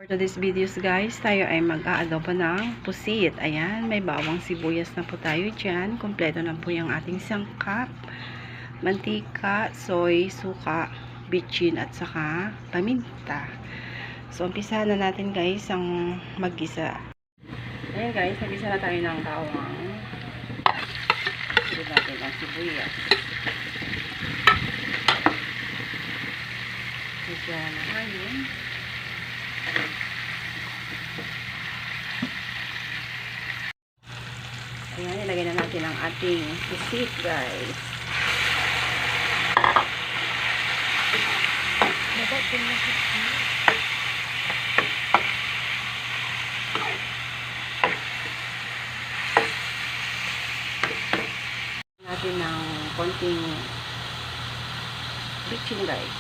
For today's videos guys, tayo ay mag-aadobo ng pusit. Ayan, may bawang sibuyas na po tayo dyan. Kompleto na po yung ating sangkap. Mantika, soy, suka, bitchin at saka paminta. So, umpisahan na natin guys ang mag-gisa. Ayan guys, nag-gisa na tayo ng bawang. Sunod natin ang sibuyas. Medyo mahangin. Ayan, ilagay na natin ang ating pusit guys. Natin ng konting bitchin guys.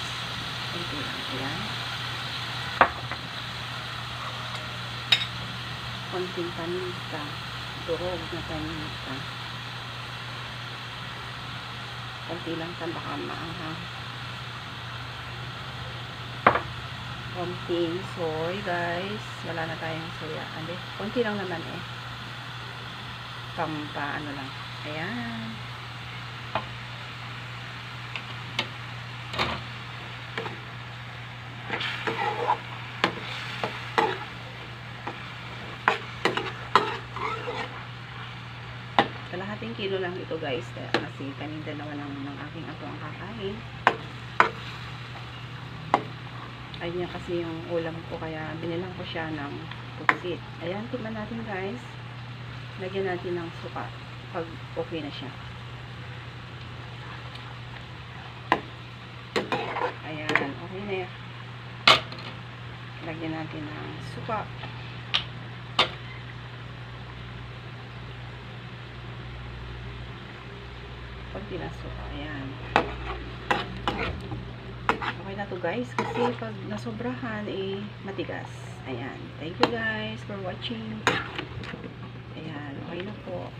Konti lang. Ayan. Konting paminta. Durog na paminta. Konti lang sa baka maanghang. Konting soy guys. Wala na tayong soya. Andi, konti lang naman eh. Paano lang. Ayan. Kalahating kilo lang ito guys kasi kaning dalawa lang ng aking apo ang kakain. Ayun niya kasi yung ulam ko kaya binilang ko siya ng pusit. Ayan, tikman natin guys. Lagyan natin ng suka pag okay na siya. Ayan, okay na yan. Lagyan natin ng suka. Konti na suka. Ayan. Okay na to guys. Kasi pag nasobrahan, eh, matigas. Ayan. Thank you guys for watching. Ayan. Okay na po.